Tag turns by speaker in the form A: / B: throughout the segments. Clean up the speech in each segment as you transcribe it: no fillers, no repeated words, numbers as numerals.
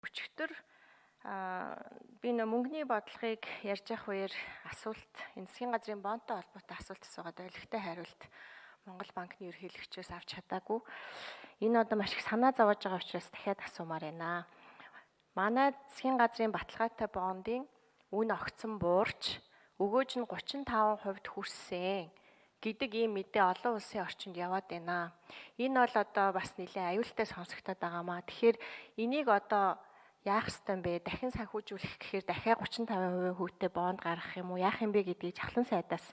A: Өчигдөр би нөө мөнгөний бодлогыг ярьж явах үеэр асуулт энэ засгийн газрын бонтой холбоотой асуулт асуугаад ойлгохтой хариулт Монгол банкны ерөнхийлөгчөөс авч чадаагүй. Энэ одоо маш их санаа зовоож байгаа учраас дахиад асуумаар байна. Манай засгийн газрын баталгаатай бондын үн огцон буурч өгөөж нь 35% хүрсэн гэдэг ийм мэдээ олон улсын орчинд яваад байна. Энэ бол одоо бас нэлээд аюултай сонсогдоод байгаамаа. Тэгэхээр энийг одоо яах ёстой юм бэ? Дахин санхүүжүүлэх гэхээр дахиад 35% хүүтэй бонд гаргах юм уу? Яах юм бэ гэдгийг Чавлан сайдаас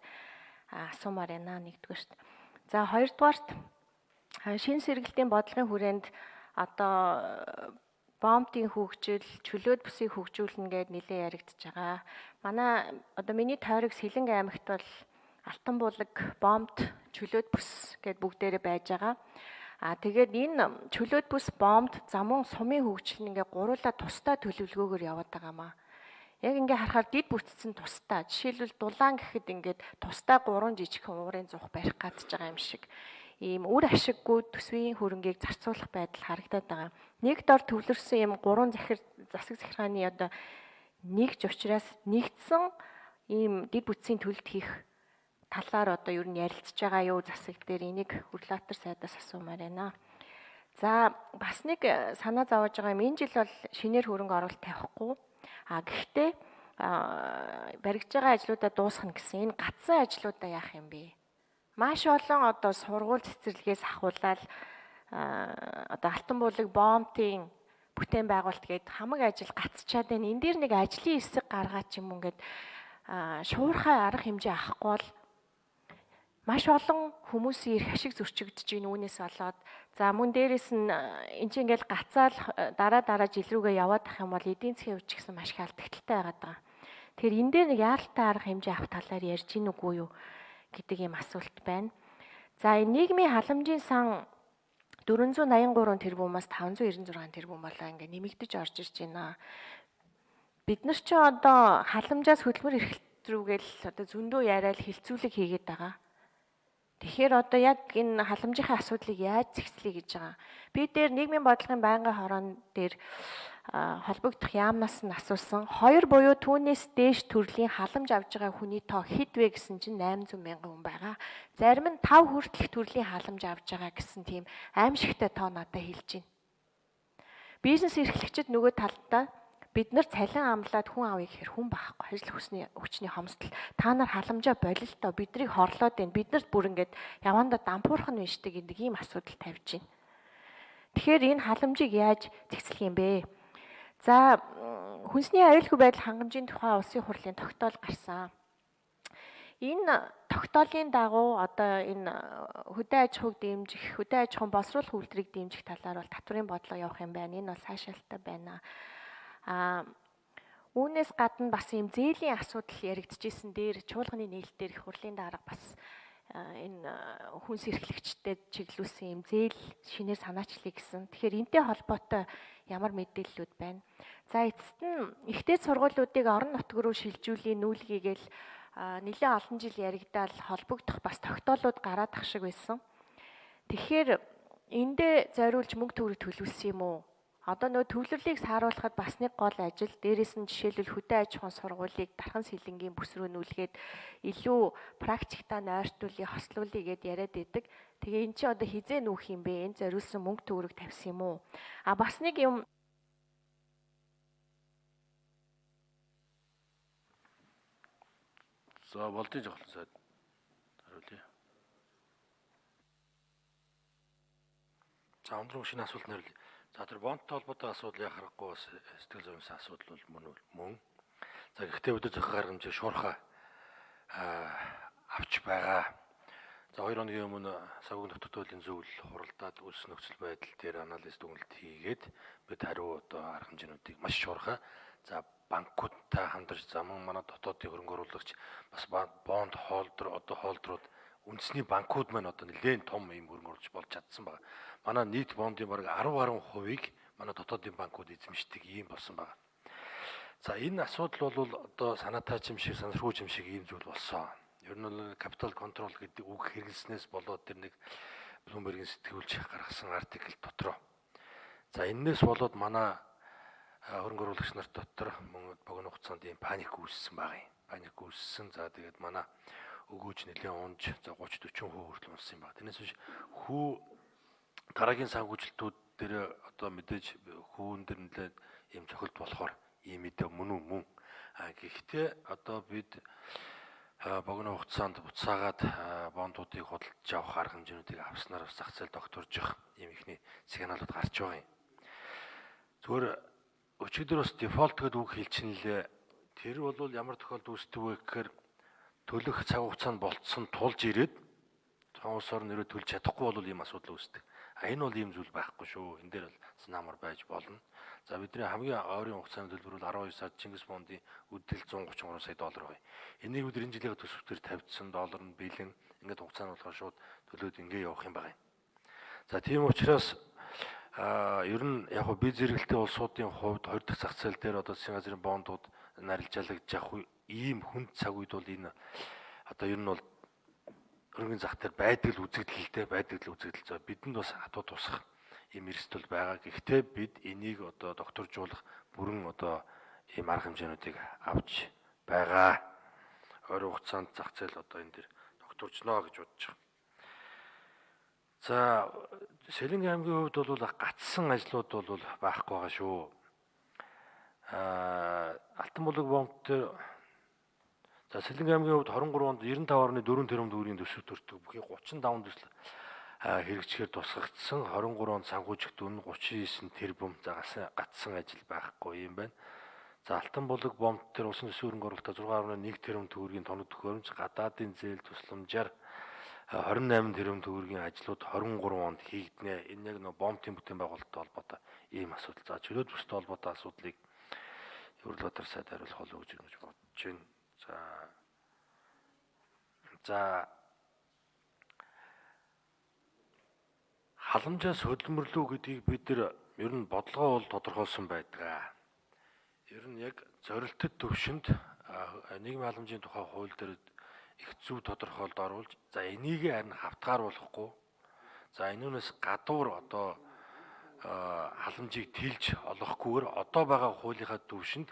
A: асуумаар байна нэгдүгээрт. За хоёрдугаарт шинэ сэргэлтийн бодлогын хүрээнд одоо бомбын хөгжил, чөлөөт бүсийг хөгжүүлнэ гэдээ нэлээд яригдж байгаа. Манай одоо миний тойрог Сэлэнг аймагт бол Алтан булаг, бомбд чөлөөт бүс гэдээ бүгдээрээ байж байгаа. Тэгээд энэ чөлөөт бүс бомбд замун сумын хөгжил ингээ гуруула тусдаа төлөвлөгөөгөр яваад байгаамаа. Яг ингээ харахаар дид бүтцэн тусдаа. Жишээлбэл дулаан гэхэд ингээд тусдаа 3 жижигхэн уурын зух барих гадж байгаа юм шиг. Ийм үр ашиггүй төсвийн хөрөнгийг зарцуулах байдал харагдаад байгаа. Нэг дор төвлөрсөн ийм 3 засаг захиргааны одоо нэгж учраас нэгдсэн ийм дид бүтцийн төлөлт хийх талаар одоо юу н ярилцж байгаа юу засаг дээр энийг Хүрлаатар сайдаас асуумаар байна. За бас нэг санаа зовоож байгаа юм. Энэ жил бол шинээр хөрөнгө оруулалт тавихгүй. Гэхдээ баригдж байгаа ажлуудаа дуусгах гэсэн энэ гацсан ажлуудаа яах юм бэ? Маш олон одоо сургууль цэцэрлэгээс ахуулаад одоо Алтан булаг бомбын бүтээн байгуулалт гээд хамаг ажил гацчаад байна. Энэ дээр нэг ажлын хэсэг гаргаад ч юм уу ингээд шуурхай арга хэмжээ авахгүй бол маш олон хүмүүсийн эрх ашиг зөрчигдөж байна үүнээс болоод. За мөн дээрэс нь энэ чинь ингээл гацаал дараа жил рүүгээ яваад ах юм бол эдийн засгийн хувьд ч гэсэн маш их алдагдaltaй байгаад байгаа. Тэгэхээр энэ дээр нэг яаралтай арга хэмжээ авах талаар ярьж гин үгүй юу гэдэг ийм асуулт байна. За энэ нийгмийн халамжийн сан 483 тэрбумаас 596 тэрбум болоо ингээ нэмэгдэж орж ирж байна. Бид нар ч одоо халамжаас хөдөлмөр эрхлэлт рүүгээл одоо зөндөө яриад хилцүүлэг хийгээд байгаа. Тэгэхээр одоо яг энэ халамжийн асуудлыг яаж зэгцлэе гэж байгаа. Би дээр нийгмийн бодлогын байнгын хорон дээр холбогдох яамнаас нь асуусан 2 буюу түүнээс дээш төрлийн халамж авж байгаа хүний тоо хэд вэ гэсэн чинь 800 мянган хүн байгаа. Зарим нь 5 хүртэлх төрлийн халамж авж байгаа гэсэн тийм аимшигтай тоо надад хэлж байна. Бизнес эрхлэгчид нөгөө талдаа бид нар цалин амлаад хүн авъя гэхээр хүн байхгүй. Ажил хүчний хомсдол. Та нар халамжаа болилтоо биднийг хорлоод байна. Биднэрт бүр ингээд явандаа дампуурах нь биш гэдэг ийм асуудал тавьж байна. Тэгэхээр энэ халамжийг яаж зэгцлэх юм бэ? За хүнсний аюулгүй байдал хангамжийн тухай улсын хурлын тогтоол гарсан. Энэ тогтоолын дагуу одоо энэ хөдөө аж ахуйг дэмжих, хөдөө аж ахуйн боловсруулах үйлдвэрийг дэмжих талаар бол татврын бодлого явах юм байна. Энэ бол сайшаалтай байна. Үүнээс гадна бас ийм зээлийн асуудал яригдчихсэн дээр чуулганы нийлэлээр их хурлын дарга бас энэ хүнс эрхлэгчдэд чиглүүлсэн ийм зээл шинээр санаачлалыг гэсэн. Тэгэхээр энтэй холбоотой ямар мэдээллүүд байна. За эцэст нь ихтэй сургуулиудыг орон нутг руу шилжүүлэн нүүлгээгээл нэлээд олон жил яригдаал холбогдох бас тогтоолууд гараад ах шиг байсан. Тэгэхээр эндээ зориулж мөнгө төгрөг төлөвлөсөн юм уу? Одоо нөө төвлөрлийг сааруулахад бас нэг гол ажил. Дээрээс нь жишээлбэл хөдөө аж ахуйн сургуулийг дархан сэлэнгийн бүс рүү нүүлгээд илүү практиктаа нойртуулъя, хослуулъя гэд яриад байдаг. Тэгээ эн чинь одоо хизээ нүүх юм бэ? Энд зориулсан мөнгө төгрөг тавьсан юм уу? Бас нэг юм.
B: За болдын жавхлан сайд хариулъя. За өндрөн шинэ асуулт хариулъя. За тэр бонттой холбоотой асуудал яа харахгүй бас сэтгэл зүйн асуудал бол мөн. За гэхдээ өдөр зохио гарга хэмжээ шуурхай авч байгаа. За 2 хоногийн өмнө Савгийн нутагт хуулийн зөвлөл хуралдаад үлс нөхцөл байдал дээр анализ дүгнэлт хийгээд бид хариу одоо арга хэмжээнүүдийг маш шуурхай. За банкудтай хамтарч замун манай дотоодын хөрөнгө оруулагч бас бонд хоолдрууд үндэсний банкуд маань одоо нэлээд том юм хөрөнгө оруулж болж чадсан байна. Манай нийт бондын бараг 10 гаруй хувийг манай дотоодын банкуд эзэмшдэг ийм болсон байна. За энэ асуудал бол одоо санаатай юм шиг, сансаргууч юм шиг ийм зүйл болсон. Ер нь бол капитал контрол гэдэг үг хэрэглэснээс болоод тэр нэг Bloomberg-ийн сэтгүүлч гаргасан артикл дотроо. За энэс болоод манай хөрөнгө оруулагч нарт дотор богино хугацаанд ийм паник үүссэн баг юм. Паник үүссэн. За тэгээд манай өгөөж нэлээд унж за 30-40% хүртэл унсан юм баг. Тэрнээс биш хүү дараагийн санхүүжилтүүд дээр одоо мэдээж хүүн дээр нэлээд ийм цохилт болохоор ийм мэдээ мөн үү мөн. Гэхдээ одоо бид богино хугацаанд буцаагаад бондуудыг худалдаж авах арга хэмжээнүүдийг авснаар зах зээл докторжих ийм ихний сигналууд гарч байгаа юм. Зүгээр өчигдөр бас дефолт гэдэг үг хэлчихнэлээ. Тэр бол ямар тохиолдолд үүсдэг вэ гэхээр төлөх цаг хугацаанд болцсон тулж ирээд цаан улс орн нэрээ төлж чадахгүй бол ийм асуудал үүсдэг. Энэ бол ийм зүйл байхгүй шүү. Энэ дээр бол санаамар байж болно. За бидний хамгийн ойрын хугацааны төлбөр бол 12 сард Чингис бондын үдэл 133 сая доллар байна. Энийг бид энэ жилийн төсөвтөр тавьдсан доллар нь бэлэн ингээд хугацаа нь болохоор шууд төлөөд ингээд явах юм байна. За тийм учраас ер нь яг бие зэрэгэлтэй улсуудын хувьд 2 дахь зах зээл дээр одоо засгийн газрын бондууд нарилжаалагдж явах ийм хүнд цаг үед бол энэ одоо ер нь бол хөрөнгөний зах дээр байдаг л үзэгдэл зөө бидэнд бас хатуу тусах ийм эрсдэл байгаа. Гэхдээ бид энийг одоо докторжуулах бүрэн одоо ийм арга хэмжээнүүдийг авч байгаа. Ойрын хугацаанд зах зээл одоо энэ дэр докторжно гэж бодож байгаа. За Сэлэнг аймгийн хувьд бол гацсан ажлууд бол байхгүй байгаа шүү. Алтан булаг бомб дээр за Сэлэнг аймгийн хувьд 23 онд 95.4 тэрбум төгрөгийн төсөв төртөг бүхий 35 төсөл хэрэгжихээр тусгагдсан. 23 онд санхүүжигт үнэ 39 тэрбум гацсан ажил байхгүй юм байна. За Алтан булаг бомб дээр усан төсвийн хөрөнгө оруулалтаа 6.1 тэрбум төгрөгийн тоног төхөөрөмж, гадаадын зээл тусламжаар 28 тэрбум төгрөгийн ажлууд 23 онд хийгднэ. Энэ яг бомбын бүтээн байгуулалттай холбоотой ийм асуудал. За чөлөөт бүстэй холбоотой асуудлыг Евролотер сайд хариулах болов гэж бодож байна. За халамжаас хөдөлмөрлөө гэдгийг бид нар ер нь бодлогоо бол тодорхойлсон байдаг. Ер нь яг зорилттой төвшөнд нийгмийн халамжийн тухай хууль дээр их зөв тодорхойлд оруулж за энийг харин хавтгааруулахгүй за энүүнээс гадуур одоо халамжийг тэлж олохгүйгээр одоо байгаа хуулийнхаа төвшөнд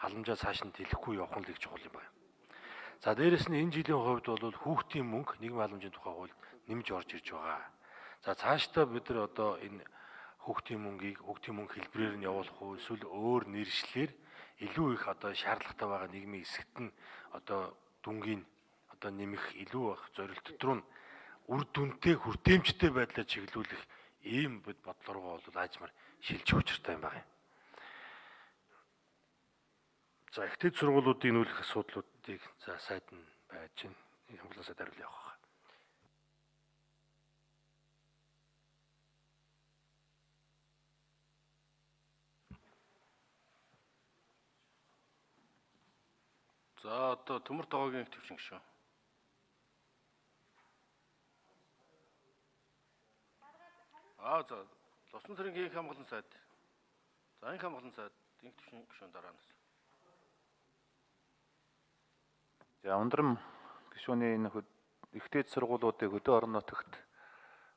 B: халамжаа цааш нь тэлэхгүй явах нь л их чухал юм байна. За дээрэс нь энэ жилийн хувьд бол хүүхдийн мөнгө нийгмийн халамжийн тухай хуульд нэмж орж ирж байгаа. За цаашдаа бид нар одоо энэ хүүхдийн мөнгө хэлбэрээр нь явуулах уу эсвэл өөр нэршлэлээр илүү их одоо шаардлагатай байгаа нийгмийн хэсэгт нь одоо дүнгийн одоо нэмэх илүү их зорилт руу үр дүнтэй хүртээмжтэй байдлаар чиглүүлэх ийм бид бодлого руу бол аажмаар шилжих учиртай юм байна. За ихтэй сургуулиудын нүүлэх асуудлуудыг за сайд нь байж гин хамглан сайд хариулах явах.
C: За одоо төмөр тогоогийн төвчин гişүү. За Лусан цэргийн их хамгаалан сайд. За их хамгаалан сайд инх төвчин гişүүн дараанаас.
D: За ундрам гишүүний энэ ихтэй сургуулиудыг хөдөө орон нутагт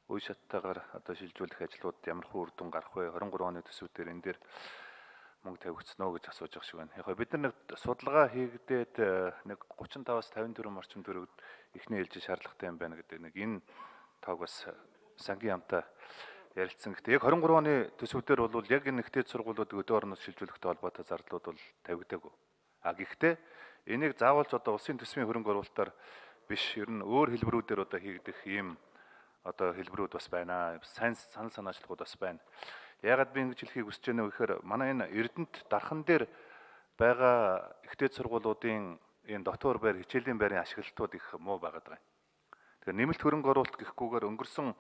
D: үе шаттайгаар одоо шилжүүлэх ажлууд ямар хөө үр дүн гарах вэ? 23 оны төсвүүдээр энэ дээр мөнгө тавигдсан уу гэж асууж байгаа шиг байна. Яг бид нар нэг судалгаа хийгдээд нэг 35-аас 54 орчим төгрөг ихний ээлжийн шаардлагатай юм байна гэдэг нэг энэ тоог бас сангийн амтаа ярилцсан. Гэхдээ яг 23 оны төсвүүдээр бол яг энэ ихтэй сургуулиудыг хөдөө орноос шилжүүлэхтэй холбоотой зардлууд бол тавигдаагүй. Гэхдээ энийг заавалж одоо улсын төсвийн хөрөнгө оруулалтаар биш ер нь өөр хэлбэрүүдээр одоо хийгдэх ийм одоо хэлбэрүүд бас байна. Санал санаачлагууд бас байна. Яагаад би ингэж хэлхийг хүсэж байна вэ гэхээр манай энэ Эрдэнэт дархан дээр байгаа ихтэй сургуулиудын энэ дотор байр хичээлийн байрын ашиглалтууд их муу байгаад байгаа. Тэгэхээр нэмэлт хөрөнгө оруулалт гэхгүйгээр өнгөрсөн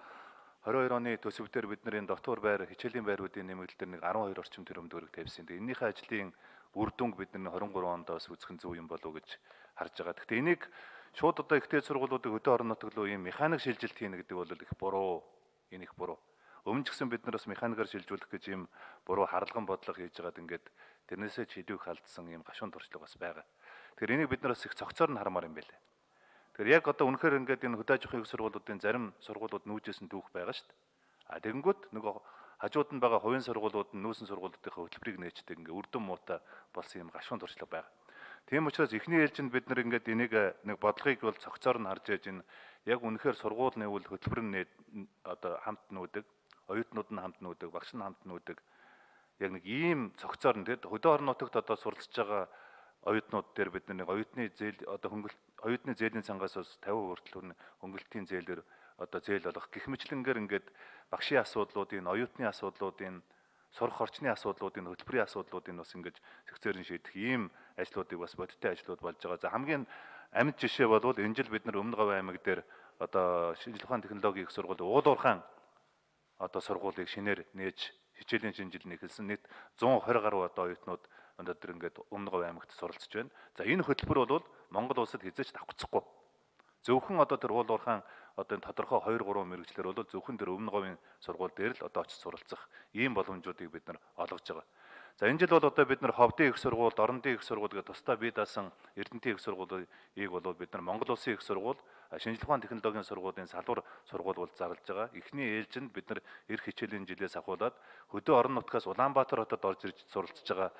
D: 22 оны төсөвдөр бид нар энэ дотор байр хичээлийн байруудын нэмэгдэл дээр нэг 12 орчим тэрбум төгрөг тавьсан. Тэгээ энийхээ ажлын үр дүнг бид нар 23 онд бас үзэх нь зөв юм болов уу гэж харж байгаа. Гэхдээ энийг шууд одоо ихтэй сургуулиудыг хөдөө орон нутаг руу ийм механик шилжилт хийнэ гэдэг бол их буруу. Энэ их буруу. Өмнө ч гэсэн бид нар бас механикаар шилжүүлэх гэж ийм буруу харлаган бодлого хийж байгаад ингээд тэрнээсээ ч идэвх алдсан ийм гашуун туршлага бас байгаа. Тэгэхээр энийг бид нар бас их цогцоор нь хармаар юм байлээ. Тэгэхээр яг одоо үнэхээр ингээд энэ хөдөө аж ахуйн их сургуулиудын зарим сургуулиуд нүүжсэн дүүх байгаа шүү дээ. Тэгэнгүүт нөгөө хажууд нь байгаа хувийн сургуулиуд нь нүүрсэн сургуулиудынхаа хөтөлбөрийг нээждэг ингээ үр дүн муутай болсон юм гашуун туршлага байна. Тийм учраас эхний ээлжинд бид нар ингээд энийг нэг бодлогыг бол цогцоор нь харж яж энэ яг үнэхээр сургууль нэвэл хөтөлбөр нь одоо хамт нүүдэг, оюутнууд нь хамт нүүдэг, багш нь хамт нүүдэг. Яг нэг ийм цогцоор нь тэгээд хөдөө орон нутагт одоо суралцж байгаа оюутнууд дээр бид нэг оюутны зээл одоо оюутны зээлийн цангаас бас 50% хүртэл хөнгөлөлтийн зээлээр одоо зээл болох гэх мэтлэнгээр ингээд багшийн асуудлуудын, оюутны асуудлуудын, сурах орчны асуудлуудын, хөтөлбөрийн асуудлуудын бас ингэж зэгцээр нь шийдэх ийм ажлуудыг бас бодиттой ажлууд болж байгаа. За хамгийн амьд жишээ бол энэ жил бид нар Өмнө Говь аймаг дээр одоо шинжилгээ ухааны технологийн их сургууль уулуурхаан одоо сургуулийг шинээр нээж хичээлийн шинжилгээ эхэлсэн. Нийт 120 гаруй одоо оюутнууд өнөөдөр ингээд Өмнө Говь аймагт суралцж байна. За энэ хөтөлбөр бол Монгол улсад хязгаарч давхцахгүй. Зөвхөн одоо тэр уулуурхаан одоо энэ тодорхой 2-3 мэрэгчлэр бол зөвхөн тэр Өмнө Говийн сургууль дээр л одоо очиж суралцах ийм боломжуудыг бид нар олгож байгаа. За энэ жил бол одоо бид нар Ховдын их сургууль, Орондын их сургууль гэдэг тусдаа бие даасан Эрдэнэтийн их сургуулийг бол бид нар Монгол Улсын их сургууль, шинжилгээ ухааны технологийн сургуулийн салбар сургууль бол зарлж байгаа. Эхний ээлжинд бид нар эх хичээлийн жилээс ахуулаад хөдөө орон нутгаас Улаанбаатар хотод орж ирж суралцж байгаа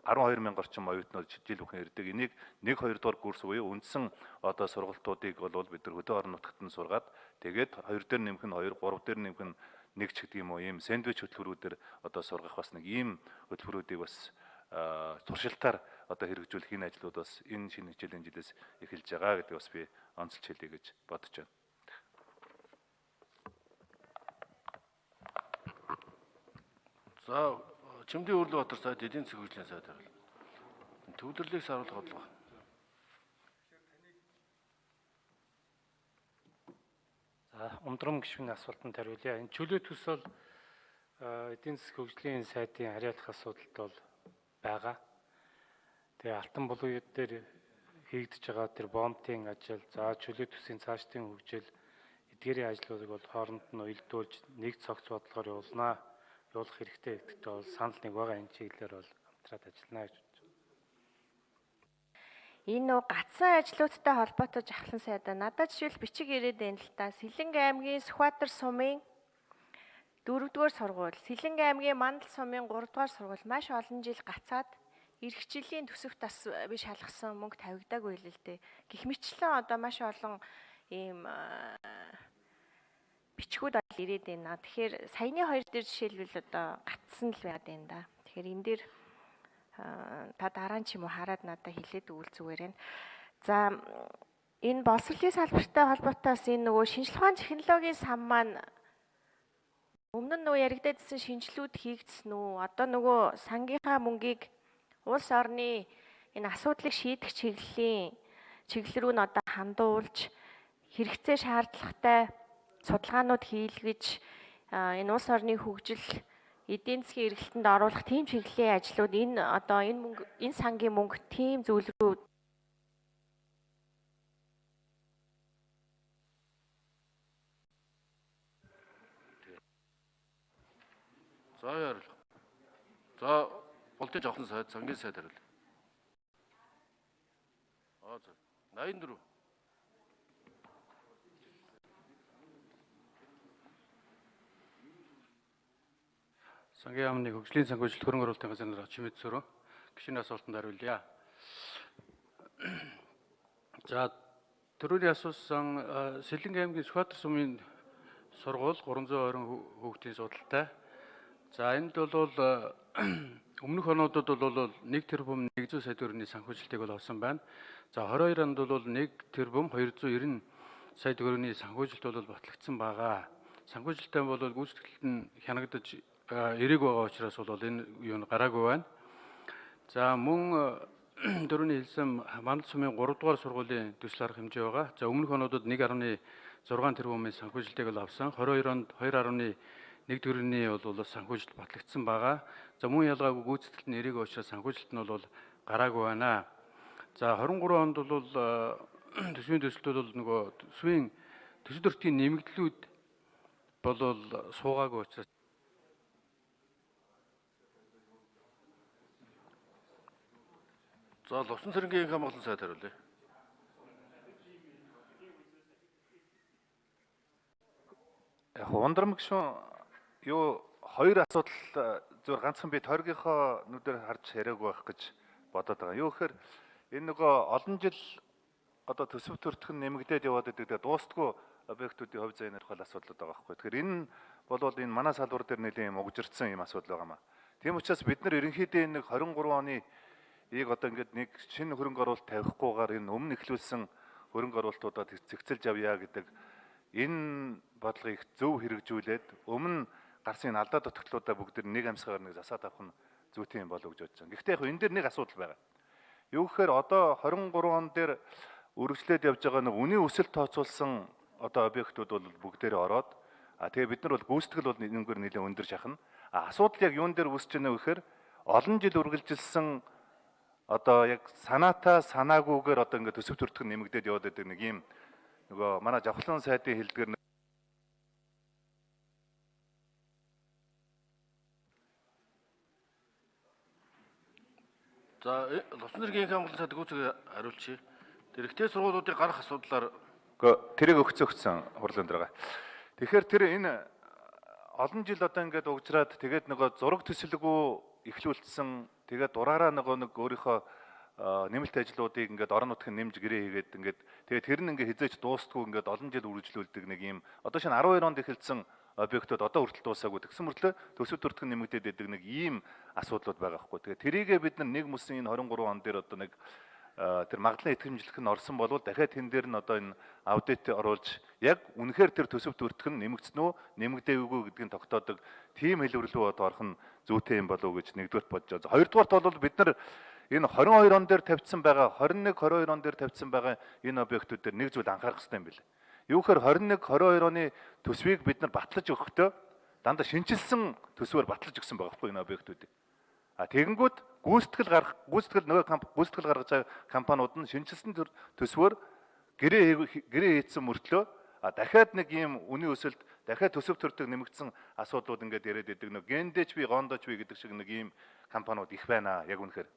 D: 12 мянга орчим оюутнууд жил бүхэн ирдэг. Энийг 1-2 дугаар курс буюу үндсэн одоо сургалтуудыг бол бид нар хөдөө орон нутагт нь сургаад тэгээд 2 дээр нэмэх нь 2, 3 дээр нэмэх нь 1 ч гэдэг юм уу ийм сэндвич хөтөлбөрүүдээр одоо сургах бас нэг ийм хөтөлбөрүүдийг бас туршилтаар одоо хэрэгжүүлэх энэ ажлууд бас энэ шинэ хичээлийн жилээс эхэлж байгаа гэдэг бас би онцлж хэлье гэж бодож байна.
C: За Чимдийн Үрлбаатар сайд эдийн засгийн хөгжлийн сайд байгаад. Төвлөрлийг саруулах бодлого.
E: За ундрам гишүүний асуултанд хариулъя. Энэ чөлөө төс бол эдийн засгийн хөгжлийн сайдын хариулах асуудалд бол байгаа. Тэгээ алтан булуйд дээр хийгдэж байгаа тэр бомбын ажил, за чөлөө төсийн цаашдын хөгжил, эдгээрийн ажлуудыг бол хооронд нь уялдуулж нэг цогц бодлогоор явуулах хэрэгтэй гэдэгтээ бол санал нэг байгаа. Энэ чиглэлээр бол хамтраад ажиллана гэж бодож байна.
A: Энэ нөө гацсан ажлуудтай холбоотой жахлан сайдаа надад жишээл бичиг ирээд байна л та. Сэлэнг аймгийн Сүхбаатар сумын 4-р сургууль, Сэлэнг аймгийн Мандал сумын 3-р сургууль маш олон жил гацаад эх жилийн төсөвт бас би шалгасан мөнгө тавигдаагүй л дээ. Гэх мэтлэн одоо маш олон ийм бичгүүд бол ирээд байна. Тэгэхээр саяны 2 дээр жишээлбэл одоо гацсан л байгаад байна да. Тэгэхээр энэ дээр та дараа нь ч юм уу хараад надад хэлээд өгвөл зүгээр байна. За энэ боловсролын салбартай холбоотой бас энэ нөгөө шинжилгээ ухааны технологийн сан маань өмнө нь нөгөө яригдсан шинжилгүүд хийгдсэн үү? Одоо нөгөө сангийнхаа мөнгийг улс орны энэ асуудлыг шийдэх чиглэл рүү нь одоо хандуулж хэрэгцээ шаардлагатай судалгаанууд хийлгэж энэ улс орны хөгжил эдийн засгийн эргэлтэнд оруулах тийм чиглэлийн ажлууд энэ сангийн мөнгө тийм зүйл рүү
C: За яарал. За Улсын жавхлан сайд, сангийн сайд хариул. За 84.
F: Сангийн яамны хөгжлийн санхүүжилт хөрөнгө оруулалтын газрын чимэд зөрөө гишүүний асуултанд хариулъя. За түрүүний асуусан Сэлэнг аймгийн Сүхбаатар сумын сургууль 320 хүүхдийн судалтай. За энд бол өмнөх онуудад бол 1 тэрбум 100 сая төгрөгийн санхүүжилтийг бол авсан байна. За 22 онд бол 1 тэрбум 290 сая төгрөгийн санхүүжилт бол батлагдсан байгаа. Санхүүжилттэй бол гүйцэтгэлд нь хянагдаж эрег байгаа учраас бол энэ юу нь гараагүй байна. За мөн дөрөвний хэлсэн Мандал сумын 3 дугаар сургуулийн төсөл арга хэмжээ байгаа. За өмнөх онуудад 1.6 тэрбумын санхүүжилтийг бол авсан. 22 онд 2.1 төгрөгийн бол санхүүжилт батлагдсан байгаа. За мөн ялгаагүй гүйцэтгэлд нь эрег учраас санхүүжилт нь бол гараагүй байна. За 23 онд бол төсвийн төсөлтөд бол нөгөө төсвийн төсөл төртийн нэмэгдлүүд бол суугаагүй учраас
C: За Лувсан цэрэнгийн хамгаалалтын сайд хариулъя.
D: Яг ундрам гишүүн юу хоёр асуудал зөвхөн ганцхан би тойргийнхоо нүдээр харж яриаг байх гэж бодоод байгаа. Юу гэхээр энэ нөгөө олон жил одоо төсөв төртгөн нэмэгдээд яваад байдаг тэгээ дуустгүй объектуудын хувь заяаны тухай асуудлууд байгаа байхгүй. Тэгэхээр энэ бол энэ манай салбар дээр нэлийн юм угжирдсан юм асуудал байгаа маа. Тийм учраас бид нар ерөнхийдөө энэ 23 оны одоо ингээд нэг шинэ хөрөнгө оруулалт тавихгүйгээр энэ өмнө эхлүүлсэн хөрөнгө оруулалтуудад зэгцэлж авъя гэдэг энэ бодлогыг зөв хэрэгжүүлээд өмнө гарсан энэ алдаа дутагдлуудаа бүгд нэг амьсгаар нэг засаад авах нь зүйтэй юм болов гэж бодож байна. Гэхдээ яг энэ дээр нэг асуудал байгаа. Юу гэхээр одоо 23 он дээр үргэлжлээд явж байгаа нэг үнийн өсөлт тооцоолсон одоо объектууд бол бүгдээрээ ороод тэгээ бид нар бол гүйцэтгэл бол энэгээр нэлээд өндөр шахна. Асуудал яг юун дээр үүсэж байна вэ гэхээр олон жил үргэлжилсэн одоо яг санаатаа санаагүйгээр одоо ингээд төсөв төртгөн нэмэгдээд яваад байдаг нэг юм нөгөө манай жавхлан сайдын хэлдгээр
C: За Лувсан цэргийн хамгаалалтын сайд гүйцэтгэх хариулчих. Тэр ихтэй сургуулиудыг гарах асуудлаар
D: тэрийг өгсөн хурлын дээр байгаа. Тэгэхээр тэр энэ олон жил одоо ингээд угжраад тэгээд нөгөө зураг төсөлгөө эхлүүлсэн тэгээд дураараа нэг өөрийнхөө нэмэлт ажлуудыг ингээд орон нутгийн нэмж гэрээ хийгээд ингээд тэгээд тэр нь ингээд хизээч дуустгүй ингээд олон жил үргэлжлүүлдэг нэг юм одоо шинэ 12 онд эхэлсэн объектууд одоо хүртэл дуусаагүй тэгсэн мөртлөө төсөв төртгөн нэмэгдээд байдаг нэг ийм асуудлууд байгаа хгүй. Тэгээд тэрийгээ бид нар нэг бүсэн энэ 23 он дээр одоо нэг тэр магадлан итгэмжлэх нь орсон болвол дахиад тэн дээр нь одоо энэ аудит оруулж яг үнэхээр тэр төсөв төртгөн нэмэгдсэн үү нэмэгдээгүй гэдгийг тогтоодог тийм хэлбэрлүү одоо орох нь зүйтэй юм болов уу гэж нэгдүгээрт бодож байгаа. Хоёрдугаарт бол бид нар энэ 22 он дээр тавьсан байгаа 21 22 он дээр тавьсан байгаа энэ объектууд дээр нэг зүйл анхаарах хэрэгтэй юм билээ. Юу гэхээр 21 22 оны төсвийг бид нар батлаж өгөхдөө дандаа шинжилсэн төсвөөр батлаж өгсөн байгаа байхгүй энэ объектуудыг. Тэгэнгүүт гүйцэтгэл гаргаж байгаа компаниуд нь шинжилсэн төсвөөр гэрээ хийсэн мөртлөө дахиад нэг ийм үнийн өсөлт дахиад төсөв төртөг нэмэгдсэн асуудлууд ингээд яриад байдаг нэг гендэж би гондож би гэдэг шиг нэг ийм компаниуд их байна яг үнэхээр.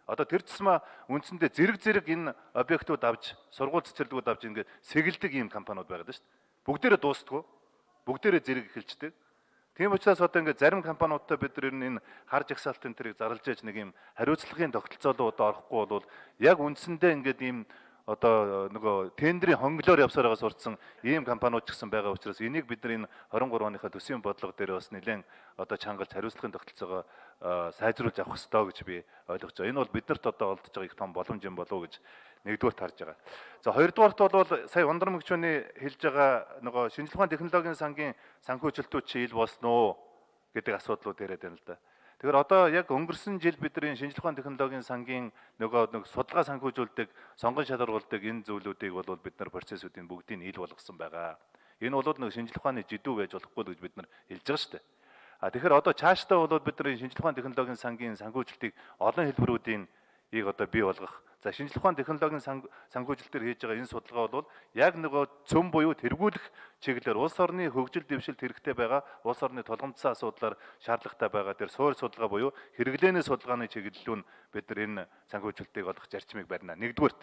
D: Одоо тэр тусмаа үндсэндээ зэрэг энэ объектууд авч сургууль цэцэрлэгүүд авч ингээд сэгэлдэг ийм компаниуд байгаа шүү дээ. Бүгдээрээ дуустгүй. Бүгдээрээ зэрэг эхэлждэг. Тийм учраас одоо ингээд зарим компаниудтай бид нар энэ харж ихсаалтын тэрийг зарлж яж нэг юм хариуцлагын тогтолцоолоо одоо орохгүй бол яг үндсэндээ ингээд ийм одоо нөгөө тендерийн хонглоор явсаар байгаа сурцсан ийм компаниуд ч гэсэн байгаа учраас энийг бид нар энэ 23 оныхаа төсвийн бодлого дээр бас нэлээд одоо чангалж хариуцлагын тогтолцоогоо сайжруулж авах хэрэгтэй гэж би ойлгож байгаа. Энэ бол биднэрт одоо олдож байгаа их том боломж юм болов уу гэж нэгдүгээрт харж байгаа. За хоёрдугаарт бол сая Ундрмагчууны хэлж байгаа нөгөө шинжилгээ ухааны технологийн сангийн санхүүжилтүүд чи ил болсон уу гэдэг асуудлууд яриад байна л да. Тэгэхээр одоо яг өнгөрсөн жил бидний шинжилгээ ухааны технологийн сангийн нэг судалгаа санхүүжүүлдэг, сонгон шалгаруулдаг энэ зүйлүүдийг бол бид нар процессуудын бүгдийг ил болгосон байгаа. Энэ бол нэг шинжилгээ ухааны жидүү байж болохгүй л гэж бид нар хэлж байгаа шүү дээ. Тэгэхээр одоо цаашдаа бол бид нар шинжилгээ ухааны технологийн сангийн санхүүжилтийг олон хэлбэрүүдийн одоо бий болгох. За шинжилгээ ухааны технологийн санхүүжилтээр хийж байгаа энэ судалгаа бол яг нөгөө цөм буюу тэргүүлэх чиглэлээр улс орны хөгжил дэвшилт хэрэгтэй байгаа, улс орны тулгамдсан асуудлаар шаардлагатай байгаа тэр суур судалгаа буюу хэрэглээний судалгааны чиглэлүүн бид нар энэ санхүүжилтийг олох зарчмыг барина. Нэгдүгээрт.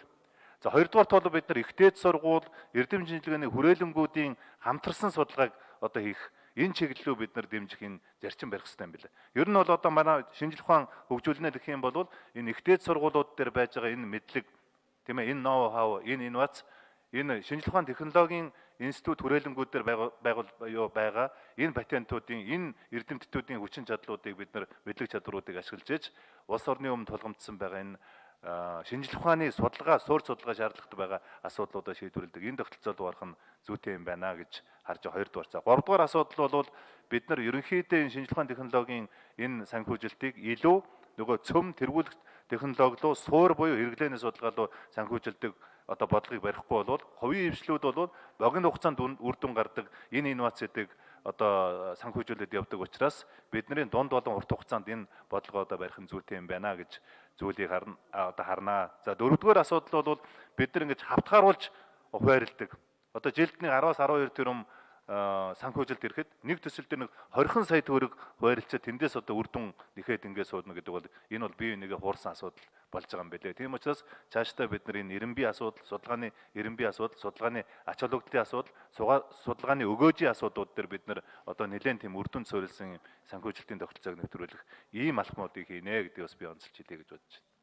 D: За хоёрдугаарт бол бид нар ихтэйд сургууль, эрдэм шинжилгээний хүрээлэнгүүдийн хамтарсан судалгааг одоо хийх энэ чиглэлөө бид нар дэмжих энэ зарчим барих хэрэгтэй юм байна. Ер нь бол одоо манай шинжилгээ ухаан хөгжүүлнэ гэх юм бол энэ ихтэйд сургуулиуд дээр байж байгаа энэ мэдлэг тийм ээ энэ ноу хау энэ инновац энэ шинжилгээ ухааны технологийн институт хүрээлэнгүүд дээр байгаа энэ патентуудын энэ эрдэмтдүүдийн хүчин чадлуудыг бид нар мэдлэг чадваруудыг ашиглаж ээж улс орны өмнө тулгамдсан байгаа энэ шинжилгээ ухааны судалгаа, суур судалгаа шаардлагатай байгаа асуудлуудаа шийдвэрлэдэг энэ тогтолцоолд орох нь зүйтэй юм байна гэж харж байгаа. Хоёрдугаар. За гуравдугаар асуудал бол бид нар ерөнхийдөө энэ шинжилгээ ухааны технологийн энэ санхүүжилтийг илүү нөгөө цөм тэргүүлэх технологи руу суур буюу хэрэглээний судалгаа руу санхүүжилдэг одоо бодлогыг барихгүй бол хувийн эвшлүүд бол богино хугацаанд үр дүн гардаг энэ инновацуудыг одоо санхүүжүүлээд явдаг учраас бидний дунд болон урт хугацаанд энэ бодлогоо одоо барих нь зүйтэй юм байна гэж зүйлийг харнаа. За дөрөвдүгээр асуудал бол бид нар ингэж хавтгааруулж хуваарилдаг. Одоо жилдний 10-аас 12 тэрбум санхүүжилт ирэхэд нэг төсөл дээр нэг 20 сая төгрөг хуваарлцаад тэндээс одоо үр дүн нэхэд ингээд суудна гэдэг бол энэ бол бие бинийгээ хуурсан асуудал болж байгаа юм билээ. Тийм учраас цаашдаа бид нар энэ эренбий асуудал, судалгааны эренбий асуудал, судалгааны ач холбогдлын асуудал, судалгааны өгөөжийн асуудлууд дээр бид нар одоо нэлээд тийм үр дүн суурилсан санхүүжилтийн тогтолцоог нэвтрүүлэх ийм алхмуудыг хийнэ гэдгийг бас би онцолж хэлье гэж бодож байна.